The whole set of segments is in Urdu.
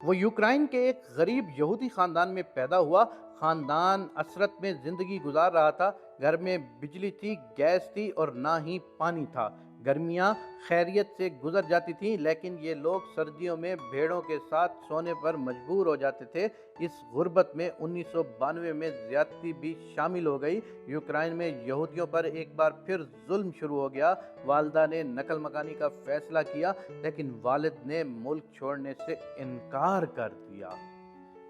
وہ یوکرائن کے ایک غریب یہودی خاندان میں پیدا ہوا۔ خاندان اسرت میں زندگی گزار رہا تھا۔ گھر میں بجلی تھی، گیس تھی اور نہ ہی پانی تھا۔ گرمیاں خیریت سے گزر جاتی تھیں، لیکن یہ لوگ سردیوں میں بھیڑوں کے ساتھ سونے پر مجبور ہو جاتے تھے۔ اس غربت میں 1992 میں زیادتی بھی شامل ہو گئی۔ یوکرائن میں یہودیوں پر ایک بار پھر ظلم شروع ہو گیا۔ والدہ نے نقل مکانی کا فیصلہ کیا، لیکن والد نے ملک چھوڑنے سے انکار کر دیا۔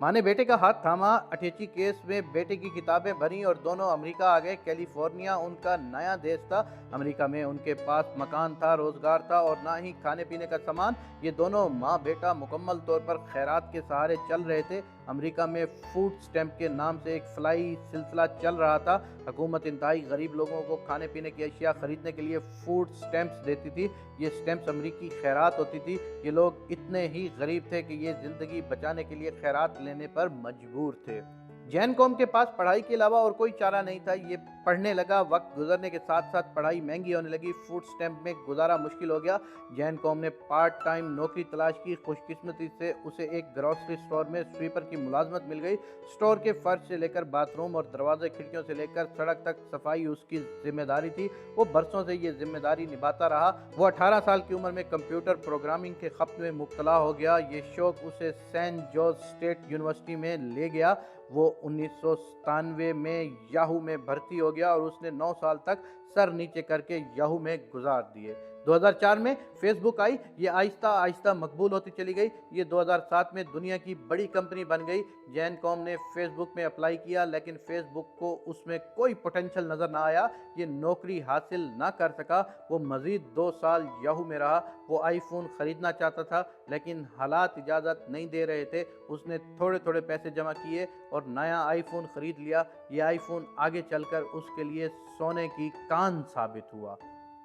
ماں نے بیٹے کا ہاتھ تھاما، اٹھیچی کیس میں بیٹے کی کتابیں بھریں اور دونوں امریکہ آ گئے۔ کیلیفورنیا ان کا نیا دیش تھا۔ امریکہ میں ان کے پاس مکان تھا، روزگار تھا اور نہ ہی کھانے پینے کا سامان۔ یہ دونوں ماں بیٹا مکمل طور پر خیرات کے سہارے چل رہے تھے۔ امریکہ میں فوڈ سٹیمپ کے نام سے ایک فلاحی سلسلہ چل رہا تھا۔ حکومت انتہائی غریب لوگوں کو کھانے پینے کی اشیاء خریدنے کے لیے فوڈ سٹیمپس دیتی تھی۔ یہ سٹیمپس امریکی خیرات ہوتی تھی۔ یہ لوگ اتنے ہی غریب تھے کہ یہ زندگی بچانے کے لیے خیرات لینے پر مجبور تھے۔ جین قوم کے پاس پڑھائی کے علاوہ اور کوئی چارہ نہیں تھا۔ یہ پڑھنے لگا، وقت گزرنے کے ساتھ ساتھ پڑھائی مہنگی ہونے لگی، فوڈ سٹیمپ میں گزارا مشکل ہو گیا۔ جین قوم نے پارٹ ٹائم نوکری تلاش کی۔ خوش قسمتی سے اسے ایک گروسری سٹور میں سویپر کی ملازمت مل گئی۔ سٹور کے فرش سے لے کر باتھ روم اور دروازے کھڑکیوں سے لے کر سڑک تک صفائی اس کی ذمہ داری تھی۔ وہ برسوں سے یہ ذمہ داری نبھاتا رہا۔ وہ 18 سال کی عمر میں کمپیوٹر پروگرامنگ کے خط میں مبتلا ہو گیا۔ یہ شوق اسے سینٹ جوز اسٹیٹ یونیورسٹی میں لے گیا۔ وہ 1997 میں یاہو میں بھرتی ہو گیا اور اس نے 9 سال تک سر نیچے کر کے یاہو میں گزار دیے۔ 2004 میں فیس بک آئی۔ یہ آہستہ آہستہ مقبول ہوتی چلی گئی۔ یہ 2007 میں دنیا کی بڑی کمپنی بن گئی۔ جین قوم نے فیس بک میں اپلائی کیا، لیکن فیس بک کو اس میں کوئی پوٹینشل نظر نہ آیا۔ یہ نوکری حاصل نہ کر سکا۔ وہ مزید 2 سال یاہو میں رہا۔ وہ آئی فون خریدنا چاہتا تھا، لیکن حالات اجازت نہیں دے رہے تھے۔ اس نے تھوڑے تھوڑے پیسے جمع کیے اور نیا آئی فون خرید لیا۔ یہ آئی فون آگے چل کر اس کے لیے سونے کی کان ثابت ہوا۔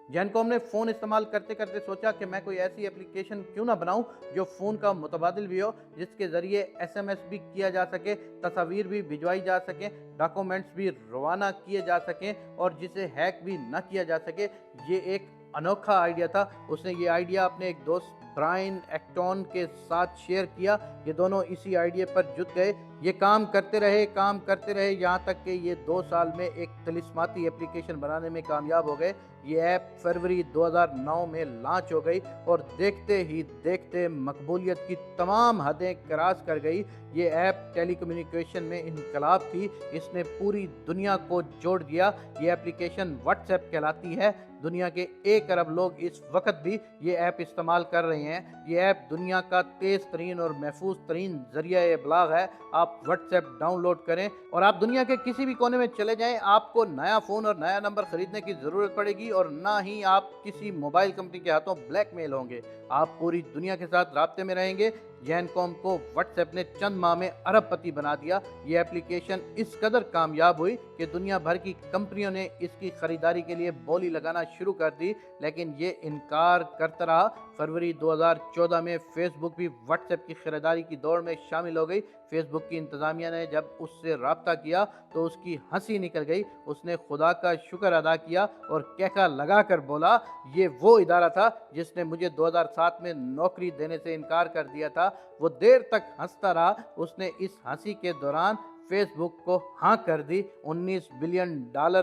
جین قوم نے فون استعمال کرتے کرتے سوچا کہ میں کوئی ایسی اپلیکیشن کیوں نہ بناؤں جو فون کا متبادل بھی ہو، جس کے ذریعے SMS بھی کیا جا سکے، تصاویر بھی بھجوائی جا سکیں، ڈاکومنٹس بھی روانہ کیے جا سکیں اور جسے ہیک بھی نہ کیا جا سکے۔ یہ ایک انوکھا آئیڈیا تھا۔ اس نے یہ آئیڈیا اپنے ایک دوست برائن ایکٹون کے ساتھ شیئر کیا۔ یہ دونوں اسی آئیڈیا پر جت گئے۔ یہ کام کرتے رہے یہاں تک کہ یہ 2 سال میں ایک طلسماتی اپلیکیشن بنانے میں کامیاب ہو گئے۔ یہ ایپ فروری 2009 میں لانچ ہو گئی اور دیکھتے ہی دیکھتے مقبولیت کی تمام حدیں کراس کر گئی۔ یہ ایپ ٹیلی کمیونیکیشن میں انقلاب تھی۔ اس نے پوری دنیا کو جوڑ دیا۔ یہ اپلیکیشن واٹس ایپ کہلاتی ہے۔ دنیا کے 1 ارب لوگ اس وقت بھی یہ ایپ استعمال کر رہے ہیں۔ یہ ایپ دنیا کا تیز ترین اور محفوظ ترین ذریعہ ابلاغ ہے۔ آپ واٹس ایپ ڈاؤن لوڈ کریں اور آپ دنیا کے کسی بھی کونے میں چلے جائیں۔ آپ کو نیا فون اور نیا نمبر خریدنے کی ضرورت پڑے گی اور نہ ہی آپ کسی موبائل کمپنی کے ہاتھوں بلیک میل ہوں گے۔ آپ پوری دنیا کے ساتھ رابطے میں رہیں گے۔ جین قوم کو واٹس ایپ نے چند ماہ میں ارب پتی بنا دیا۔ یہ اپلیکیشن اس قدر کامیاب ہوئی کہ دنیا بھر کی کمپنیوں نے اس کی خریداری کے لیے بولی لگانا شروع کر دی، لیکن یہ انکار کرتا رہا۔ فروری 2014 میں فیس بک بھی واٹس ایپ کی خریداری کی دوڑ میں شامل ہو گئی۔ فیس بک کی انتظامیہ نے جب اس سے رابطہ کیا تو اس کی ہنسی نکل گئی۔ اس نے خدا کا شکر ادا کیا اور کہکا لگا کر بولا، یہ وہ ادارہ تھا جس نے مجھے 2007 میں نوکری دینے سے انکار کر دیا تھا۔ وہ دیر تک ہنستا رہا۔ اس نے اس ہنسی کے دوران فیس بک کو ہاں کر دی۔ $19 بلین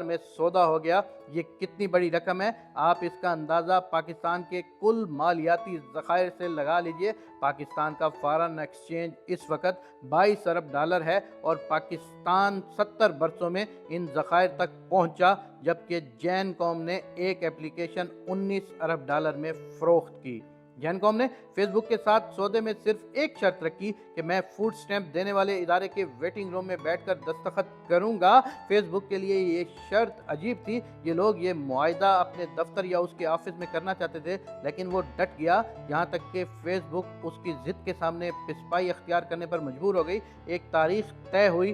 میں سودا ہو گیا۔ یہ کتنی بڑی رقم ہے، آپ اس کا اندازہ پاکستان کے کل مالیاتی ذخائر سے لگا لیجئے۔ پاکستان کا فارن ایکسچینج اس وقت $22 ارب ہے اور پاکستان 70 برسوں میں ان ذخائر تک پہنچا، جبکہ جین قوم نے ایک اپلیکیشن $19 ارب میں فروخت کی۔ جین قوم نے فیس بک کے ساتھ سودے میں صرف ایک شرط رکھی کہ میں فوڈ سٹیمپ دینے والے ادارے کے ویٹنگ روم میں بیٹھ کر دستخط کروں گا۔ فیس بک کے لیے یہ شرط عجیب تھی۔ یہ لوگ یہ معاہدہ اپنے دفتر یا اس کے آفس میں کرنا چاہتے تھے، لیکن وہ ڈٹ گیا، یہاں تک کہ فیس بک اس کی ضد کے سامنے پسپائی اختیار کرنے پر مجبور ہو گئی۔ ایک تاریخ طے ہوئی۔